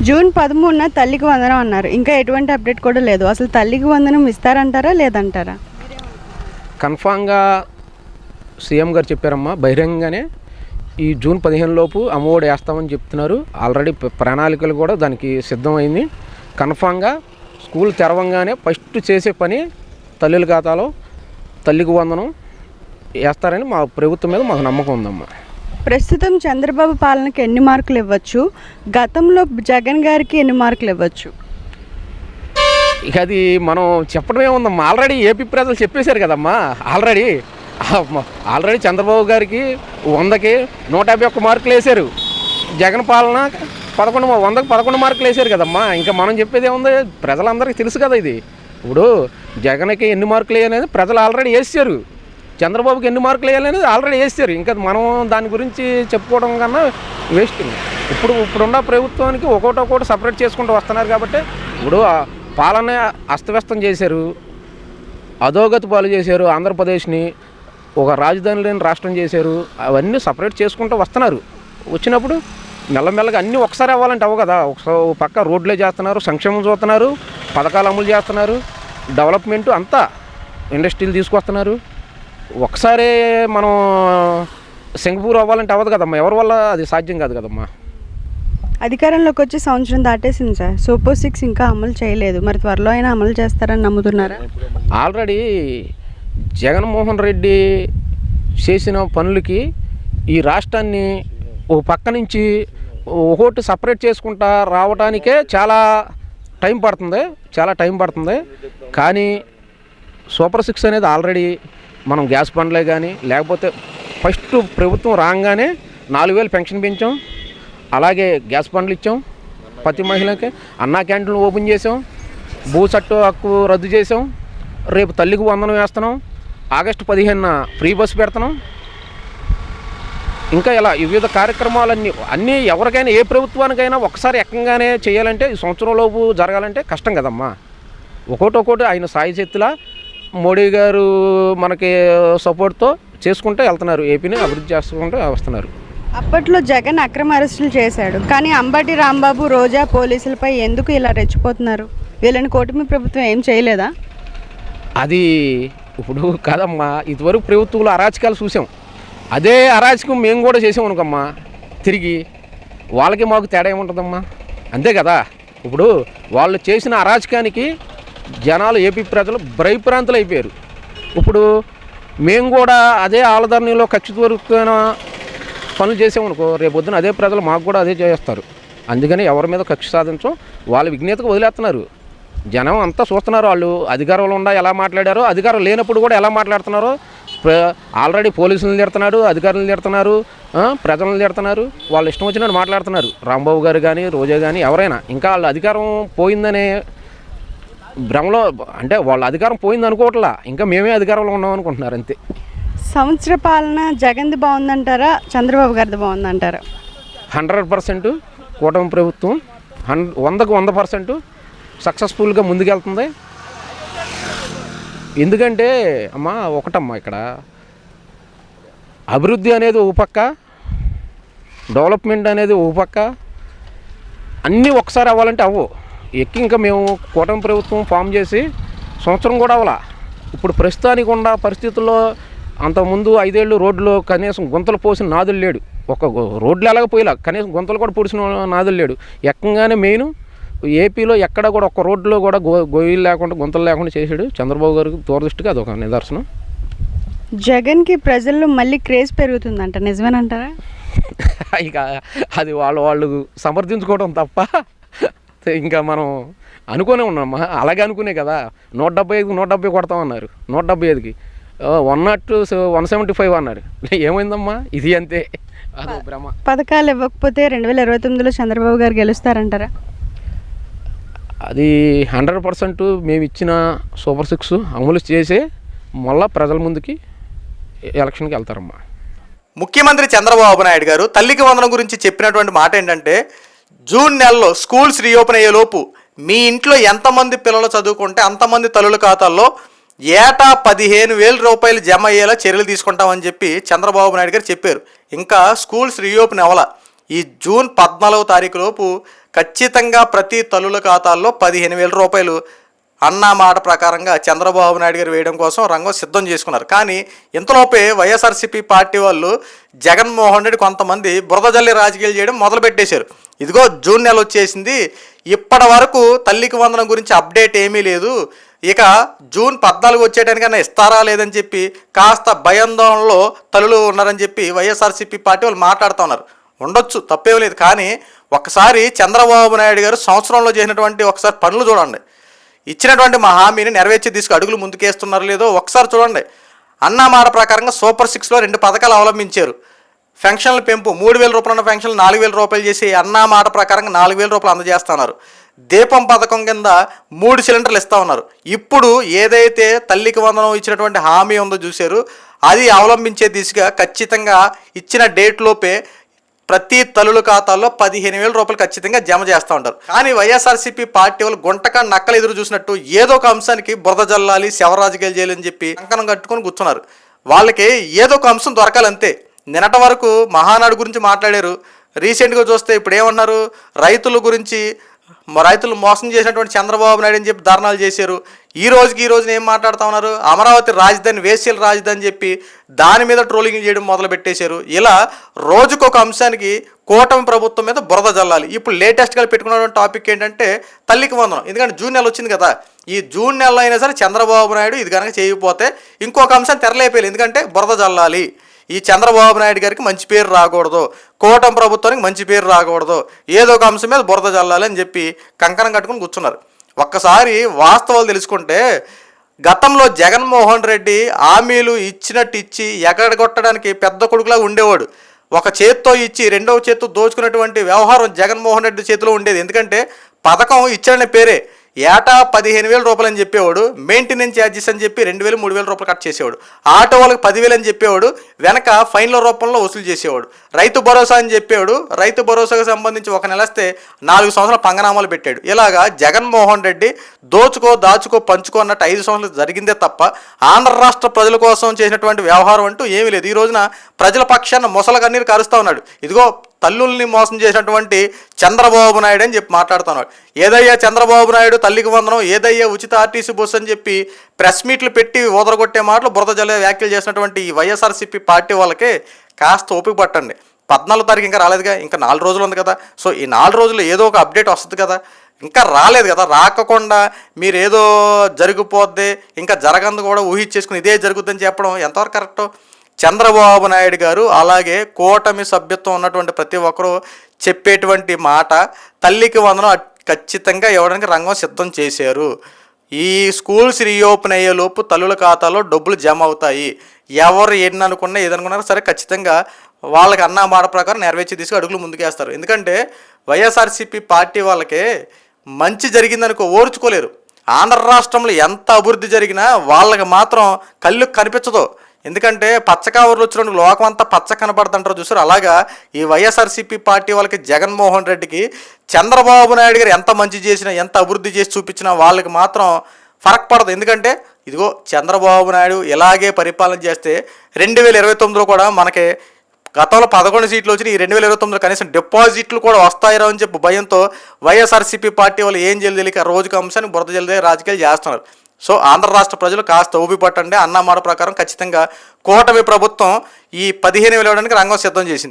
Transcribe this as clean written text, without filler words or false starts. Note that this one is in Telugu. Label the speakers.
Speaker 1: జూన్ 13న తల్లికి వందనం అన్నారు. ఇంకా ఎటువంటి అప్డేట్ కూడా లేదు. అసలు తల్లికి వందనం ఇస్తారంటారా లేదంటారా?
Speaker 2: కన్ఫామ్గా సీఎం గారు చెప్పారమ్మా బహిరంగంగానే ఈ జూన్ 15 లోపు అమ్మఒడి వేస్తామని చెప్తున్నారు. ఆల్రెడీ ప్రణాళికలు కూడా దానికి సిద్ధమైంది. కన్ఫామ్గా స్కూల్ తెరవంగానే ఫస్ట్ చేసే పని తల్లుల ఖాతాలో తల్లికి వందనం వేస్తారని మా ప్రభుత్వం మీద మాకు నమ్మకం ఉందమ్మా.
Speaker 1: ప్రస్తుతం చంద్రబాబు పాలనకి ఎన్ని మార్కులు ఇవ్వచ్చు, గతంలో జగన్ గారికి ఎన్ని మార్కులు ఇవ్వచ్చు?
Speaker 2: ఇక అది మనం చెప్పడమే ఉందమ్మా. ఆల్రెడీ ఏపీ ప్రజలు చెప్పేశారు కదమ్మా. ఆల్రెడీ చంద్రబాబు గారికి 100కి 151 మార్కులు వేశారు. జగన్ పాలన 100కి 11 మార్కులు వేశారు కదమ్మా. ఇంకా మనం చెప్పేది ఏముంది, ప్రజలందరికీ తెలుసు కదా. ఇది ఇప్పుడు జగన్కి ఎన్ని మార్కులు వేయాలనేది ప్రజలు ఆల్రెడీ వేసారు, చంద్రబాబుకి ఎన్ని మార్కులు వేయాలనేది ఆల్రెడీ వేసారు. ఇంకా మనం దాని గురించి చెప్పుకోవడం కన్నా వేస్ట్. ఇప్పుడున్న ప్రభుత్వానికి ఒక్కొక్కటి సపరేట్ చేసుకుంటూ వస్తున్నారు కాబట్టి ఇప్పుడు పాలన అస్తవ్యస్తం చేశారు, అధోగతి పాలు చేశారు. ఆంధ్రప్రదేశ్ని ఒక రాజధాని లేని రాష్ట్రం చేశారు. అవన్నీ సపరేట్ చేసుకుంటూ వస్తున్నారు. వచ్చినప్పుడు మెల్లమెల్లగా అన్నీ ఒకసారి అవ్వాలంటే అవ్వ కదా. ఒకసారి పక్క రోడ్లే చేస్తున్నారు, సంక్షేమం చూస్తున్నారు, పథకాలు అమలు చేస్తున్నారు, డెవలప్మెంట్ అంతా ఇండస్ట్రీలు తీసుకొస్తున్నారు. ఒకసారి మనం సింగపూర్ అవ్వాలంటే అవ్వదు కదమ్మా. ఎవరి వల్ల అది సాధ్యం కాదు కదమ్మా.
Speaker 1: అధికారంలోకి వచ్చి సంవత్సరం దాటేసింది సార్. సూపర్ 6 ఇంకా అమలు చేయలేదు. మరి త్వరలో అయినా అమలు చేస్తారని నమ్ముతున్నారా?
Speaker 2: ఆల్రెడీ జగన్మోహన్ రెడ్డి చేసిన పనులకి ఈ రాష్ట్రాన్ని ఓ పక్క నుంచి ఒకటి సపరేట్ చేసుకుంటా రావడానికే చాలా టైం పడుతుంది. కానీ సూపర్ 6 అనేది ఆల్రెడీ మనం గ్యాస్ బండ్లే కానీ లేకపోతే ఫస్ట్ ప్రభుత్వం రాగానే 4000 పెన్షన్ పెంచాం, అలాగే గ్యాస్ బండ్లు ఇచ్చాం, ప్రతి మహిళకి అన్నా క్యాంటీన్లు ఓపెన్ చేసాం, భూ చట్టు హక్కు రద్దు చేసాం, రేపు తల్లికి వందనం వేస్తున్నాం, ఆగస్టు 15న ఫ్రీ బస్సు పెడుతున్నాం. ఇంకా ఇలా వివిధ కార్యక్రమాలన్నీ ఎవరికైనా ఏ ప్రభుత్వానికైనా ఒకసారి ఎక్కంగానే చేయాలంటే ఈ సంవత్సరంలోపు జరగాలంటే కష్టం కదమ్మా. ఒక్కొక్కటి ఆయన సాయి శక్తిలా మోడీ గారు మనకి సపోర్ట్తో చేసుకుంటూ వెళ్తున్నారు. ఏపీని అభివృద్ధి చేసుకుంటూ వస్తున్నారు.
Speaker 1: అప్పట్లో జగన్ అక్రమ అరెస్టులు చేశాడు, కానీ అంబటి రాంబాబు, రోజా పోలీసులపై ఎందుకు ఇలా రెచ్చిపోతున్నారు? వీళ్ళని కూటమి ప్రభుత్వం ఏం చేయలేదా?
Speaker 2: అది ఇప్పుడు కాదమ్మా. ఇదివరకు ప్రభుత్వంలో అరాచకాలు చూసాం. అదే అరాచకం మేము కూడా చేసాం అనుకమ్మా. తిరిగి వాళ్ళకి మాకు తేడా ఏముంటుందమ్మా? అంతే కదా. ఇప్పుడు వాళ్ళు చేసిన అరాచకానికి జనాలు, ఏపీ ప్రజలు భయప్రాంతులు అయిపోయారు. ఇప్పుడు మేము కూడా అదే ఆలధరణిలో కక్షితూరుకున్న పనులు చేసామనుకో, రేపొద్దున అదే ప్రజలు మాకు కూడా అదే చేస్తారు. అందుకని ఎవరి మీద కక్ష సాధించం, వాళ్ళ విజ్ఞతకు వదిలేస్తున్నారు. జనం అంతా చూస్తున్నారు. వాళ్ళు అధికారంలో ఉండా ఎలా మాట్లాడారో, అధికారం లేనప్పుడు కూడా ఎలా మాట్లాడుతున్నారో. ఆల్రెడీ పోలీసులను తిడుతున్నారు, అధికారులను తిడుతున్నారు, ప్రజలను తిడుతున్నారు. వాళ్ళు ఇష్టం వచ్చినట్టు మాట్లాడుతున్నారు. రాంబాబు గారు కానీ రోజా కానీ ఎవరైనా. ఇంకా వాళ్ళ అధికారం పోయిందనే భ్రమలో, అంటే వాళ్ళ అధికారం పోయింది అనుకోవట్లా, ఇంకా మేమే అధికారంలో ఉన్నాం అనుకుంటున్నారు అంతే.
Speaker 1: సంవత్సర పాలన జగన్ది బాగుందంటారా, చంద్రబాబు గారిది బాగుందంటారా?
Speaker 2: 100% కూటమి ప్రభుత్వం 100కు 100% సక్సెస్ఫుల్గా ముందుకెళ్తుంది. ఎందుకంటే అమ్మా ఒకటమ్మా, ఇక్కడ అభివృద్ధి అనేది ఒక పక్క, డెవలప్మెంట్ అనేది ఒక పక్క, అన్నీ ఒకసారి అవ్వాలంటే అవ్వు. ఇంకా మేము కూటమి ప్రభుత్వం ఫామ్ చేసి సంవత్సరం కూడా అవ్వాల. ఇప్పుడు ప్రస్తుతానికి ఉన్న పరిస్థితుల్లో అంతకుముందు 5 ఏళ్ళు రోడ్లు కనీసం గుంతలు పోసిన నాదులు లేడు. ఒక రోడ్లు ఎలాగపోయేలా కనీసం గుంతలు కూడా పొడిచిన నాదులు లేడు. ఎక్కంగానే మెయిన్ ఏపీలో ఎక్కడ కూడా ఒక్క రోడ్లో కూడా గొయ్యలు లేకుండా గుంతలు లేకుండా చేశాడు చంద్రబాబు గారికి. దూరదృష్టికి అదొక నిదర్శనం.
Speaker 1: జగన్కి ప్రజల్లో మళ్ళీ క్రేజ్ పెరుగుతుందంట, నిజమేనంటారా?
Speaker 2: ఇక అది వాళ్ళు సమర్థించుకోవడం తప్ప ఇంకా మనం అనుకునే ఉన్నామా. అలాగే అనుకునే కదా. 175కి 170 కొడతామన్నారు, 175కి 175 అన్నారు. ఏమైందమ్మా? ఇది అంతే, అదో భ్రమ.
Speaker 1: పథకాలు ఇవ్వకపోతే 2029లో చంద్రబాబు గారు గెలుస్తారంటారా?
Speaker 2: అది 100% మేము ఇచ్చిన సూపర్ 6 అమలు చేసే మళ్ళా ప్రజల ముందుకి ఎలక్షన్కి వెళ్తారమ్మా.
Speaker 3: ముఖ్యమంత్రి చంద్రబాబు నాయుడు గారు తల్లికి వందనం గురించి చెప్పినటువంటి మాట ఏంటంటే, జూన్ నెలలో స్కూల్స్ రీఓపెన్ అయ్యేలోపు మీ ఇంట్లో ఎంతమంది పిల్లలు చదువుకుంటే అంతమంది తల్లుల ఖాతాల్లో ఏటా 15,000 రూపాయలు జమ అయ్యేలా చర్యలు తీసుకుంటామని చెప్పి చంద్రబాబు నాయుడు గారు చెప్పారు. ఇంకా స్కూల్స్ రీఓపెన్ అవ్వాల. ఈ జూన్ 14వ తారీఖు లోపు ఖచ్చితంగా ప్రతి తల్లుల ఖాతాల్లో 15,000 రూపాయలు అన్న మాట ప్రకారంగా చంద్రబాబు నాయుడు గారు వేయడం కోసం రంగం సిద్ధం చేసుకున్నారు. కానీ ఇంతలోపే వైఎస్ఆర్సీపీ పార్టీ వాళ్ళు జగన్మోహన్ రెడ్డి కొంతమంది బురద జల్లి రాజకీయాలు చేయడం మొదలుపెట్టేశారు. ఇదిగో జూన్ నెల వచ్చేసింది, ఇప్పటి వరకు తల్లికి వందనం గురించి అప్డేట్ ఏమీ లేదు, ఇక జూన్ 14 వచ్చేటానికన్నా ఇస్తారా లేదని చెప్పి కాస్త భయాందోళనలో తల్లులు ఉన్నారని చెప్పి వైఎస్ఆర్సీపీ పార్టీ వాళ్ళు మాట్లాడుతూ ఉన్నారు. ఉండొచ్చు, తప్పేం లేదు. కానీ ఒకసారి చంద్రబాబు నాయుడు గారు సంవత్సరంలో చేసినటువంటి ఒకసారి పనులు చూడండి, ఇచ్చినటువంటి మా హామీని నెరవేర్చి తీసుకు అడుగులు ముందుకేస్తున్నారు లేదో ఒకసారి చూడండి. అన్న మాట ప్రకారంగా సూపర్ 6లో 2 పథకాలు అవలంబించారు. పెన్షన్ల పెంపు 3,000 రూపాయలు ఉన్న పెన్షన్లు 4,000 రూపాయలు చేసి అన్న మాట ప్రకారంగా 4,000 రూపాయలు అందజేస్తున్నారు. దీపం పథకం కింద 3 సిలిండర్లు ఇస్తూ ఉన్నారు. ఇప్పుడు ఏదైతే తల్లికి వందనం ఇచ్చినటువంటి హామీ ఉందో చూశారు, అది అవలంబించే దిశగా ఖచ్చితంగా ఇచ్చిన డేట్లోపే ప్రతి తల్లుల ఖాతాల్లో 15,000 రూపాయలు ఖచ్చితంగా జమ చేస్తూ ఉంటారు. కానీ వైఎస్ఆర్సీపీ పార్టీ వాళ్ళు గుంటక నక్కలు ఎదురు చూసినట్టు ఏదో ఒక అంశానికి బురద జల్లాలి, శవరాజకీయాలు చేయాలని చెప్పి కంకణం కట్టుకొని కూర్చున్నారు. వాళ్ళకి ఏదో ఒక అంశం దొరకాలంతే. నిన్నటి వరకు మహానాడు గురించి మాట్లాడారు, రీసెంట్గా చూస్తే ఇప్పుడు ఏమన్నారు, రైతుల గురించి రైతులు మోసం చేసినటువంటి చంద్రబాబు నాయుడు అని చెప్పి ధర్నాలు చేశారు. ఈ రోజున ఏం మాట్లాడుతూ ఉన్నారు, అమరావతి రాజధాని వేశ్యల రాజధాని చెప్పి దాని మీద ట్రోలింగ్ చేయడం మొదలు పెట్టేశారు. ఇలా రోజుకొక అంశానికి కూటమి ప్రభుత్వం మీద బురద జల్లాలి. ఇప్పుడు లేటెస్ట్గా పెట్టుకున్నటువంటి టాపిక్ ఏంటంటే తల్లికి వందనం. ఎందుకంటే జూన్ నెల వచ్చింది కదా, ఈ జూన్ నెలలో అయినా సరే చంద్రబాబు నాయుడు ఇది కనుక చేయకపోతే ఇంకొక అంశాన్ని తెరలేపేయాలి. ఎందుకంటే బురద జల్లాలి, ఈ చంద్రబాబు నాయుడు గారికి మంచి పేరు రాకూడదు, కూటమి ప్రభుత్వానికి మంచి పేరు రాకూడదు, ఏదో ఒక అంశం మీద బురద జల్లాలి అని చెప్పి కంకణం కట్టుకుని కూర్చున్నారు. ఒక్కసారి వాస్తవాలు తెలుసుకుంటే గతంలో జగన్మోహన్ రెడ్డి హామీలు ఇచ్చినట్టు ఇచ్చి ఎగరగొట్టడానికి పెద్ద కొడుకులా ఉండేవాడు. ఒక చేత్తో ఇచ్చి రెండవ చేత్తో దోచుకున్నటువంటి వ్యవహారం జగన్మోహన్ రెడ్డి చేతిలో ఉండేది. ఎందుకంటే పథకం ఇచ్చాడనే పేరే, ఏటా 15,000 రూపాయలు అని చెప్పేవాడు, మెయింటెనెన్స్ ఛార్జెస్ అని చెప్పి 2,000, 3,000 రూపాయలు కట్ చేసేవాడు, ఆటో వాళ్ళకి 10,000 అని చెప్పేవాడు, వెనక ఫైన్ల రూపంలో వసూలు చేసేవాడు, రైతు భరోసా అని చెప్పేవాడు, రైతు భరోసాకు సంబంధించి ఒక నెల వస్తే 4 సంవత్సరాల పంగనామాలు పెట్టాడు. ఇలాగా జగన్మోహన్ రెడ్డి దాచుకో పంచుకో అన్నట్టు 5 సంవత్సరాలు జరిగిందే తప్ప ఆంధ్ర రాష్ట్ర ప్రజల కోసం చేసినటువంటి వ్యవహారం అంటూ ఏమీ లేదు. ఈ రోజున ప్రజల పక్షాన మొసల కన్నీరు కారుస్తూ ఉన్నాడు. ఇదిగో తల్లుల్ని మోసం చేసినటువంటి చంద్రబాబు నాయుడు అని చెప్పి మాట్లాడుతున్నాడు. ఏదయ్యా చంద్రబాబు నాయుడు తల్లికి వందనం, ఏదయ్యా ఉచిత ఆర్టీసీ బస్సు అని చెప్పి ప్రెస్ మీట్లు పెట్టి ఓదరగొట్టే మాటలు బురద జల్లే వ్యాఖ్యలు చేసినటువంటి ఈ వైఎస్ఆర్సీపీ పార్టీ వాళ్ళకి కాస్త ఓపిక పట్టండి. 14వ తారీఖు ఇంకా రాలేదుగా, ఇంకా 4 రోజులు ఉంది కదా. సో ఈ 4 రోజులు ఏదో ఒక అప్డేట్ వస్తుంది కదా, ఇంకా రాలేదు కదా. రాకుండా మీరు ఏదో జరిగిపోద్ది, ఇంకా జరగందు కూడా ఊహించేసుకుని ఇదే జరుగుతుందని చెప్పడం ఎంతవరకు కరెక్ట్? చంద్రబాబు నాయుడు గారు అలాగే కూటమి సభ్యత్వం ఉన్నటువంటి ప్రతి ఒక్కరూ చెప్పేటువంటి మాట తల్లికి వందనం ఖచ్చితంగా ఇవ్వడానికి రంగం సిద్ధం చేశారు. ఈ స్కూల్స్ రీఓపెన్ అయ్యే లోపు తల్లుల ఖాతాలో డబ్బులు జమ అవుతాయి. ఎవరు ఎన్ని అనుకున్నా ఏదనుకున్నా సరే ఖచ్చితంగా వాళ్ళకి అన్న మాట ప్రకారం నెరవేర్చి తీసుకు అడుగులు ముందుకేస్తారు. ఎందుకంటే వైఎస్ఆర్సీపీ పార్టీ వాళ్ళకి మంచి జరిగిందనుకో ఓర్చుకోలేరు. ఆంధ్ర రాష్ట్రంలో ఎంత అభివృద్ధి జరిగినా వాళ్ళకి మాత్రం కళ్ళు కనిపించదు. ఎందుకంటే పచ్చకావర్లు వచ్చినప్పుడు లోకం అంతా పచ్చ కనపడుతుంటారు చూసారు. అలాగా ఈ వైఎస్ఆర్సీపీ పార్టీ వాళ్ళకి జగన్మోహన్ రెడ్డికి చంద్రబాబు నాయుడు గారు ఎంత మంచి చేసినా ఎంత అభివృద్ధి చేసి చూపించినా వాళ్ళకి మాత్రం ఫరక్ పడదు. ఎందుకంటే ఇదిగో చంద్రబాబు నాయుడు ఇలాగే పరిపాలన చేస్తే 2029లో కూడా మనకి గతంలో 11 సీట్లు వచ్చినాయి, ఈ 2029లో కనీసం డిపాజిట్లు కూడా వస్తాయిరా అని చెప్పి భయంతో వైఎస్ఆర్సీపీ పార్టీ వాళ్ళు ఏం తెలియక రోజుకు అంశాన్ని బురద జల్లే రాజకీయాలు చేస్తున్నారు. సో ఆంధ్ర రాష్ట్ర ప్రజలు కాస్త ఊపి పట్టండి. అన్న మాట ప్రకారం ఖచ్చితంగా కూటమి ప్రభుత్వం ఈ 15,000 ఇవ్వడానికి రంగం సిద్ధం చేసింది.